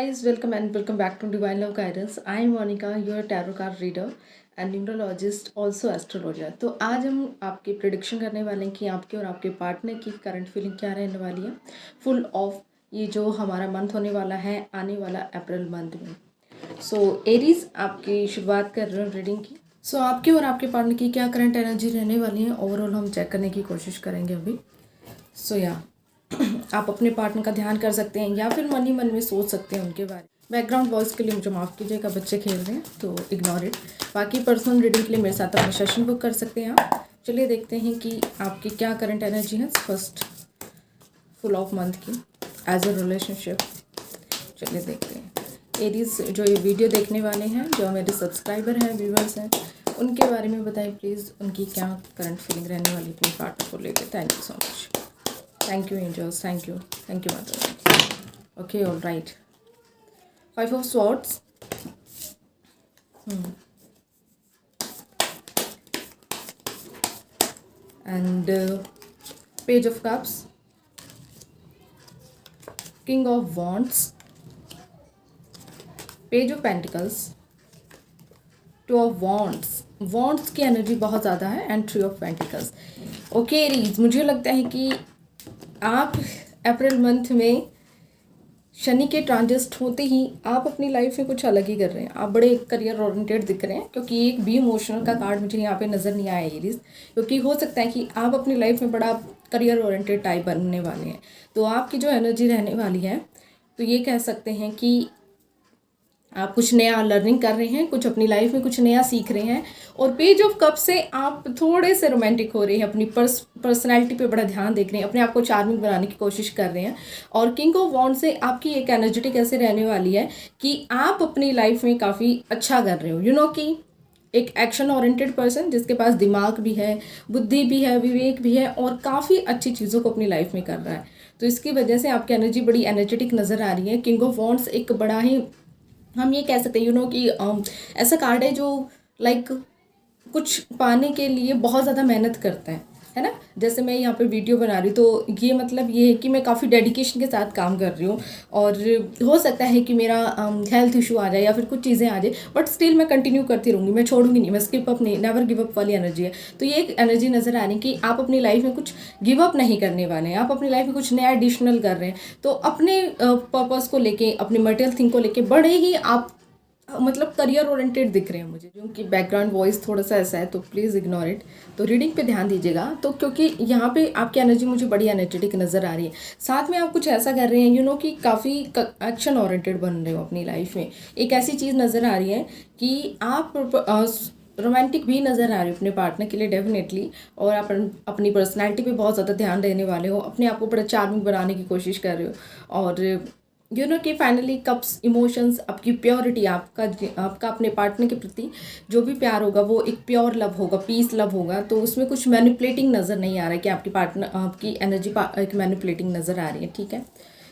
guys, welcome and welcome back to Divine Love Guidance. I am Monica, your tarot card reader and numerologist, also astrologer. तो आज हम आपकी prediction करने वाले हैं कि आपके और आपके पार्टनर की करंट फीलिंग क्या रहने वाली है फुल ऑफ ये जो हमारा मंथ होने वाला है आने वाला अप्रैल मंथ में। सो एरीज आपकी शुरुआत कर रहे हो रीडिंग की। सो आपके और आपके पार्टनर की क्या करंट एनर्जी रहने वाली है ओवरऑल हम चेक करने की कोशिश करेंगे अभी। सो या आप अपने पार्टनर का ध्यान कर सकते हैं या फिर मन ही मन में सोच सकते हैं उनके बारे में। बैकग्राउंड वॉइस के लिए मुझे माफ़ कीजिएगा, बच्चे खेल रहे हैं तो इग्नोर इट। बाकी पर्सनल रीडिंग के लिए मेरे साथ अपना सेशन बुक कर सकते हैं आप। चलिए देखते हैं कि आपकी क्या करंट एनर्जी है फर्स्ट फुल ऑफ मंथ की एज अ रिलेशनशिप। चलिए देखते हैं। एरीज जो ये वीडियो देखने वाले हैं, जो मेरे सब्सक्राइबर हैं, व्यूवर्स हैं, उनके बारे में बताएं प्लीज़, उनकी क्या करंट फीलिंग रहने वाली अपने पार्टनर को लेकर। Thank you so much. Thank you angels, thank you mother. Okay, all right. 5 of swords. And page of cups, king of wands, page of pentacles, 2 of wands की energy बहुत ज़्यादा है and 3 of pentacles. Okay रीज, मुझे लगता है कि आप April month में शनि के ट्रांजिट होते ही आप अपनी लाइफ में कुछ अलग ही कर रहे हैं। आप बड़े करियर ओरिएंटेड दिख रहे हैं क्योंकि एक भी इमोशनल का कार्ड मुझे यहाँ पे नज़र नहीं आया एरीज, क्योंकि हो सकता है कि आप अपनी लाइफ में बड़ा करियर ओरिएंटेड टाइप बनने वाले हैं। तो आपकी जो एनर्जी रहने वाली है तो ये कह सकते हैं कि आप कुछ नया लर्निंग कर रहे हैं, कुछ अपनी लाइफ में कुछ नया सीख रहे हैं। और पेज ऑफ कप से आप थोड़े से रोमांटिक हो रहे हैं, अपनी पर्सनैलिटी पे बड़ा ध्यान देख रहे हैं, अपने आप को चार्मिंग बनाने की कोशिश कर रहे हैं। और किंग ऑफ वॉन्ड से आपकी एक एनर्जेटिक ऐसे रहने वाली है कि आप अपनी लाइफ में काफ़ी अच्छा कर रहे हो। यू नो कि एक एक्शन ओरिएंटेड पर्सन जिसके पास दिमाग भी है, बुद्धि भी है, विवेक भी है और काफ़ी अच्छी चीज़ों को अपनी लाइफ में कर रहा है। तो इसकी वजह से आपकी एनर्जी बड़ी एनर्जेटिक नज़र आ रही है। किंग ऑफ वॉन्ड्स एक बड़ा ही, हम ये कह सकते हैं कि ऐसा कार्ड है जो लाइक कुछ पाने के लिए बहुत ज़्यादा मेहनत करता है ना। जैसे मैं यहाँ पे वीडियो बना रही हूँ तो ये मतलब ये है कि मैं काफ़ी डेडिकेशन के साथ काम कर रही हूँ और हो सकता है कि मेरा हेल्थ इशू आ जाए या फिर कुछ चीज़ें आ जाए, बट स्टिल मैं कंटिन्यू करती रहूँगी, मैं छोड़ूंगी नहीं, मैं स्किप अप नहीं, नेवर गिव अप वाली एनर्जी है। तो ये एक एनर्जी नज़र आ रही है कि आप अपनी लाइफ में कुछ गिव अप नहीं करने वाले हैं, आप अपनी लाइफ में कुछ नया एडिशनल कर रहे हैं। तो अपने पर्पज़ को लेके, अपने मटेरियल थिंग को लेके बड़े ही आप मतलब करियर ओरिएंटेड दिख रहे हैं मुझे। जो कि बैकग्राउंड वॉइस थोड़ा सा ऐसा है तो प्लीज़ इग्नोर इट। तो रीडिंग पे ध्यान दीजिएगा। तो क्योंकि यहाँ पे आपकी एनर्जी मुझे बड़ी एनर्जेटिक नज़र आ रही है, साथ में आप कुछ ऐसा कर रहे हैं कि काफ़ी एक्शन ओरिएंटेड बन रहे हो अपनी लाइफ में। एक ऐसी चीज़ नज़र आ रही है कि आप रोमांटिक भी नज़र आ रही हो अपने पार्टनर के लिए डेफिनेटली। और आप अपनी पर्सनैलिटी पे बहुत ज़्यादा ध्यान देने वाले हो, अपने आप को बड़ा चार्मिंग बनाने की कोशिश कर रहे हो। और कि फाइनली कप्स इमोशंस, आपकी प्योरिटी, आपका अपने पार्टनर के प्रति जो भी प्यार होगा वो एक प्योर लव होगा, पीस लव होगा। तो उसमें कुछ मैनिपुलेटिंग नज़र नहीं आ रहा है कि आपकी पार्टनर, आपकी एनर्जी एक मैनिपुलेटिंग नज़र आ रही है। ठीक है,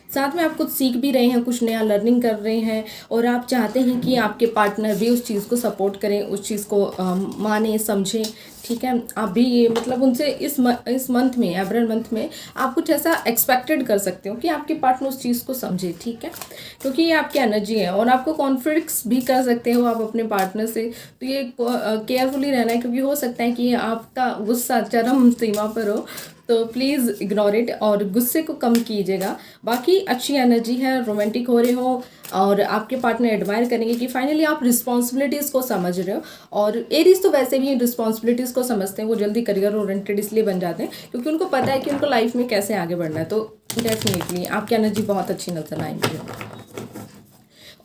साथ में आप कुछ सीख भी रहे हैं, कुछ नया लर्निंग कर रहे हैं और आप चाहते हैं कि आपके पार्टनर भी उस चीज़ को सपोर्ट करें, उस चीज़ को माने, समझें। ठीक है, आप भी ये मतलब उनसे इस मंथ में, अप्रैल मंथ में आप कुछ ऐसा एक्सपेक्टेड कर सकते हो कि आपके पार्टनर उस चीज़ को समझे। ठीक है, क्योंकि ये आपकी एनर्जी है और आपको कॉन्फ्लिक्ट्स भी कर सकते हो आप अपने पार्टनर से। तो ये केयरफुली रहना है क्योंकि हो सकता है कि आपका गुस्सा चरम सीमा पर हो, तो प्लीज़ इग्नोर इट और गुस्से को कम कीजिएगा। बाकी अच्छी एनर्जी है, रोमांटिक हो रहे हो और आपके पार्टनर एडमायर करेंगे कि फाइनली आप रिस्पॉन्सिबिलिटीज़ को समझ रहे हो। और एरीज तो वैसे भी रिस्पॉन्सिबिलिटीज़ को समझते हैं, वो जल्दी करियर ओरिएंटेड इसलिए बन जाते हैं क्योंकि उनको पता है कि उनको लाइफ में कैसे आगे बढ़ना है। तो डेफिनेटली आपकी एनर्जी बहुत अच्छी नजर आएंगी।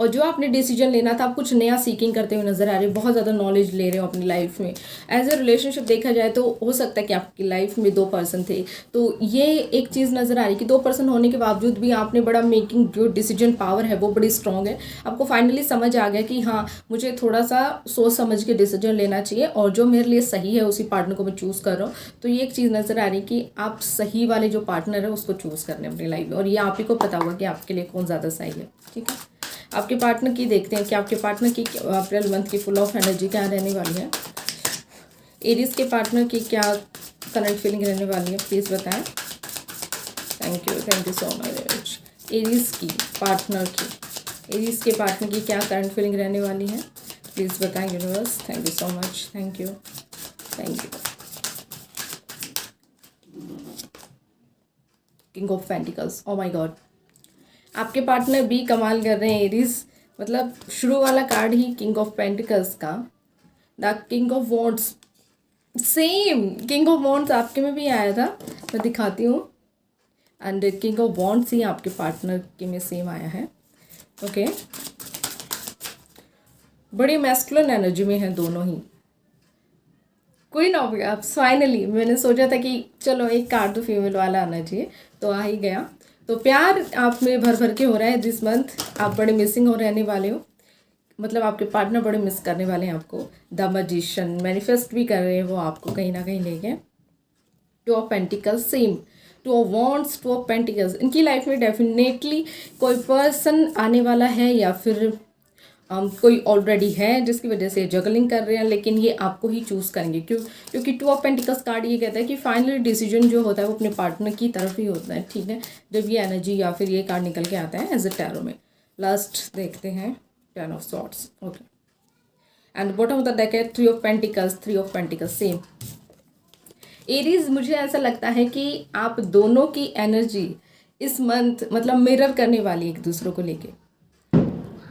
और जो आपने डिसीजन लेना था, आप कुछ नया सीकिंग करते हुए नजर आ रहे हो, बहुत ज़्यादा नॉलेज ले रहे हो अपनी लाइफ में। एज ए रिलेशनशिप देखा जाए तो हो सकता है कि आपकी लाइफ में 2 पर्सन थे, तो ये एक चीज़ नज़र आ रही है कि 2 पर्सन होने के बावजूद भी आपने बड़ा मेकिंग, जो डिसीजन पावर है वो बड़ी स्ट्रॉन्ग है। आपको फाइनली समझ आ गया कि हाँ, मुझे थोड़ा सा सोच समझ के डिसीजन लेना चाहिए और जो मेरे लिए सही है उसी पार्टनर को मैं चूज़ कर रहा हूँ। तो ये एक चीज़ नज़र आ रही है कि आप सही वाले जो पार्टनर है उसको चूज़ करने अपनी लाइफ में, और ये आप ही को पता होगा कि आपके लिए कौन ज़्यादा सही है। ठीक है, आपके पार्टनर की देखते हैं कि आपके पार्टनर की अप्रैल मंथ की फुल ऑफ एनर्जी क्या रहने वाली है। एरीज के पार्टनर की क्या करंट फीलिंग रहने वाली है प्लीज़ बताएं। Thank you so much. Aries की पार्टनर की एरीज के पार्टनर की क्या करंट फीलिंग रहने वाली है, प्लीज़ बताएं universe. Thank you so much, thank you, thank you. King of pentacles, oh my god, आपके पार्टनर भी कमाल कर रहे हैं एरीज। मतलब शुरू वाला कार्ड ही किंग ऑफ पेंटिकल्स का, the king of wands, same king of wands आपके में भी आया था, मैं दिखाती हूँ। एंड किंग ऑफ वॉन्ड्स ही आपके पार्टनर के में सेम आया है। ओके, बड़ी मैस्कुलिन एनर्जी में है दोनों ही। क्वीन ऑफ कप्स, फाइनली मैंने सोचा था कि चलो एक कार्ड तो फीमेल वाला आना चाहिए, तो आ ही गया। तो प्यार आप में भर भर के हो रहा है दिस मंथ। आप बड़े मिसिंग हो रहने वाले हो, मतलब आपके पार्टनर बड़े मिस करने वाले हैं आपको। द मैजिशियन मैनिफेस्ट भी कर रहे हैं वो आपको कहीं ना कहीं लेके। Two of pentacles same, two of wands, two of pentacles, इनकी लाइफ में डेफिनेटली कोई पर्सन आने वाला है या फिर कोई ऑलरेडी है जिसकी वजह से जगलिंग कर रहे हैं, लेकिन ये आपको ही चूज़ करेंगे। क्योंकि टू ऑफ पेंटिकल्स कार्ड ये कहता है कि फाइनली डिसीजन जो होता है वो अपने पार्टनर की तरफ ही होता है, ठीक है, जब ये एनर्जी या फिर ये कार्ड निकल के आता है एज ए टैरो में। लास्ट देखते हैं, ten of swords, okay, and bottom of the deck है three of pentacles, three of pentacles same. Aries, मुझे ऐसा लगता है कि आप दोनों की एनर्जी इस मंथ मतलब मिरर करने वाली एक दूसरों को लेके,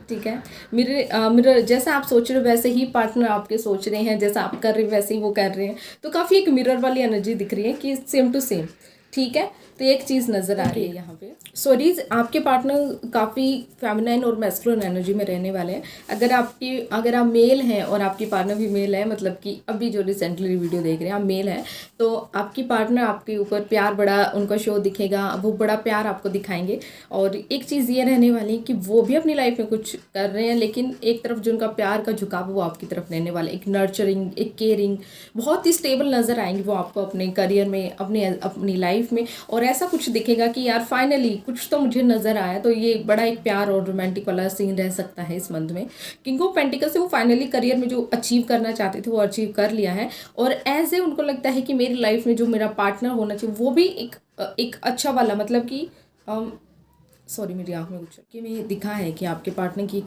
ठीक है। मिरर जैसा आप सोच रहे हो वैसे ही पार्टनर आपके सोच रहे हैं, जैसा आप कर रहे हो वैसे ही वो कर रहे हैं। तो काफ़ी एक मिरर वाली एनर्जी दिख रही है कि सेम टू सेम, ठीक है। तो एक चीज़ नज़र आ रही है यहाँ पे। सॉरीज, आपके पार्टनर काफ़ी फेमिनाइन और मैस्कुलिन एनर्जी में रहने वाले हैं। अगर आप मेल हैं और आपकी पार्टनर भी मेल है, मतलब कि अभी जो रिसेंटली वीडियो देख रहे हैं आप मेल हैं, तो आपकी पार्टनर आपके ऊपर प्यार बड़ा उनका शो दिखेगा, वो बड़ा प्यार आपको दिखाएंगे। और एक चीज़ ये रहने वाली है कि वो भी अपनी लाइफ में कुछ कर रहे हैं, लेकिन एक तरफ जो उनका प्यार का झुकाव वो आपकी तरफ रहने वाला है। एक नर्चरिंग, एक केयरिंग, बहुत ही स्टेबल नज़र आएंगे वो आपको अपने करियर में, अपनी लाइफ में। और ऐसा कुछ दिखेगा कि यार फाइनली कुछ तो मुझे नज़र आया। तो ये बड़ा एक प्यार और रोमांटिक वाला सीन रह सकता है इस मंथ में। किंग ऑफ पेंटिकल्स से वो फाइनली करियर में जो अचीव करना चाहते थे वो अचीव कर लिया है, और एज ए उनको लगता है कि मेरी लाइफ में जो मेरा पार्टनर होना चाहिए वो भी एक अच्छा वाला, मतलब कि सॉरी मेरी आँख में कुछ कि मैं दिखा है कि आपके पार्टनर की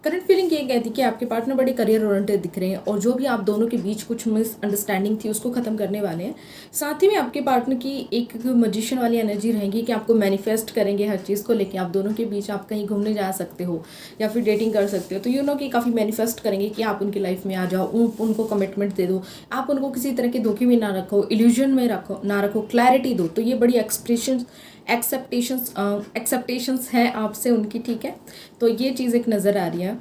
करंट फीलिंग ये कहती है कि आपके पार्टनर बड़े करियर ओरिएंटेड दिख रहे हैं, और जो भी आप दोनों के बीच कुछ मिसअंडरस्टैंडिंग थी उसको ख़त्म करने वाले हैं। साथ ही में आपके पार्टनर की एक मजिशियन वाली एनर्जी रहेगी कि आपको मैनिफेस्ट करेंगे हर चीज़ को लेके। आप दोनों के बीच आप कहीं घूमने जा सकते हो या फिर डेटिंग कर सकते हो, तो यू नो कि काफ़ी मैनिफेस्ट करेंगे कि आप उनकी लाइफ में आ जाओ, उनको कमिटमेंट दे दो, आप उनको किसी तरह के धोखे में ना रखो, इल्यूजन में ना रखो, क्लैरिटी दो। तो ये बड़ी एक्सेप्टेशंस है आपसे उनकी, ठीक है। तो ये चीज़ एक नज़र आ रही है।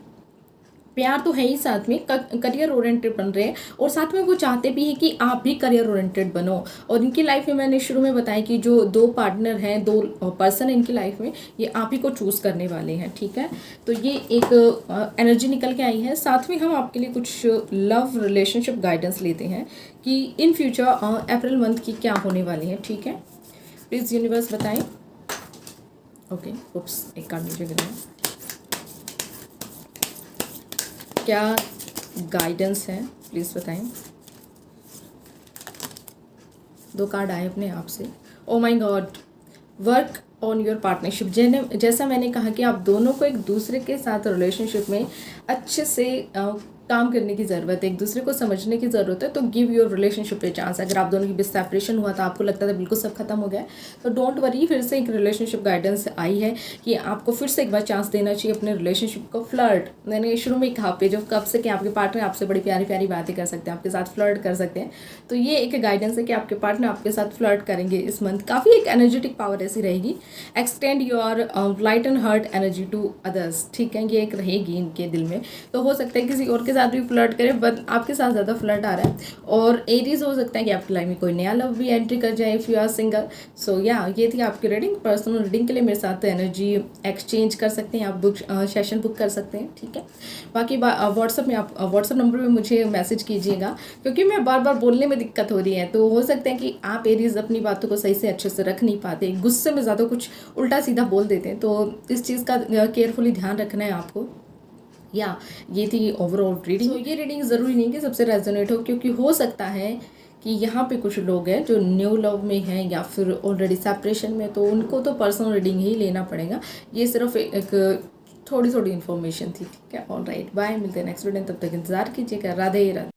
प्यार तो है ही, साथ में करियर ओरिएंटेड बन रहे हैं, और साथ में वो चाहते भी हैं कि आप भी करियर ओरिएंटेड बनो। और इनकी लाइफ में मैंने शुरू में बताया कि जो दो पार्टनर हैं, दो पर्सन है इनकी लाइफ में, ये आप ही को चूज़ करने वाले हैं, ठीक है। तो ये एक एनर्जी निकल के आई है। साथ में हम आपके लिए कुछ लव रिलेशनशिप गाइडेंस लेते हैं कि इन फ्यूचर अप्रैल मंथ की क्या होने वाली है, ठीक है। प्लीज़ यूनिवर्स बताएं। ओके, उप्स, एक कार्ड नीचे गिरा है। क्या गाइडेंस है प्लीज़ बताएं। दो कार्ड आए अपने आप से। ओ my God, work on your partnership. जैसा मैंने कहा कि आप दोनों को एक दूसरे के साथ रिलेशनशिप में अच्छे से काम करने की ज़रूरत है, एक दूसरे को समझने की ज़रूरत है। तो give your relationship a chance. अगर आप दोनों के बीच सेपरेशन हुआ था, आपको लगता था बिल्कुल सब खत्म हो गया, तो डोंट वरी, फिर से एक रिलेशनशिप गाइडेंस आई है कि आपको फिर से एक बार चांस देना चाहिए अपने रिलेशनशिप को। फ्लर्ट, मैंने शुरू में कहा पे जो कब से कि आपके पार्टनर आपसे बड़ी प्यारी प्यारी बातें कर सकते हैं, आपके साथ फ्लर्ट कर सकते हैं। तो ये एक गाइडेंस है कि आपके पार्टनर आपके साथ फ्लर्ट करेंगे इस मंथ। काफ़ी एक एनर्जेटिक पावर ऐसी रहेगी। Extend your light and heart energy to others, ठीक है, ये एक रहेगी इनके दिल में। तो हो सकता है किसी और के साथ भी फ्लर्ट करे, बट आपके साथ ज़्यादा फ्लर्ट आ रहा है। और एरीज हो सकता है कि आपकी लाइफ में कोई नया लव भी एंट्री कर जाए इफ़ यू आर सिंगल। सो या ये थी आपकी रीडिंग। पर्सनल रीडिंग के लिए मेरे साथ एनर्जी एक्सचेंज कर सकते हैं, आप सेशन बुक कर सकते हैं, ठीक है। बाकी व्हाट्सअप में आप व्हाट्सअप नंबर पे मुझे मैसेज कीजिएगा, क्योंकि मैं बार बार बोलने में दिक्कत हो रही है। तो हो सकता है कि आप एरीज अपनी बातों को सही से अच्छे से रख नहीं पाते, गुस्से में ज़्यादा कुछ उल्टा सीधा बोल देते हैं, तो इस चीज़ का केयरफुली ध्यान रखना है आपको। या ये थी ओवरऑल रीडिंग। तो ये रीडिंग ज़रूरी नहीं कि सबसे रेजोनेट हो, क्योंकि हो सकता है कि यहाँ पे कुछ लोग हैं जो न्यू लव में हैं या फिर ऑलरेडी सेपरेशन में, तो उनको तो पर्सनल रीडिंग ही लेना पड़ेगा। ये सिर्फ एक थोड़ी थोड़ी इन्फॉर्मेशन थी, ठीक है। ऑल राइट, बाय, मिलते हैं नेक्स्ट वीडियो, तब तक इंतजार कीजिएगा। राधे राधे।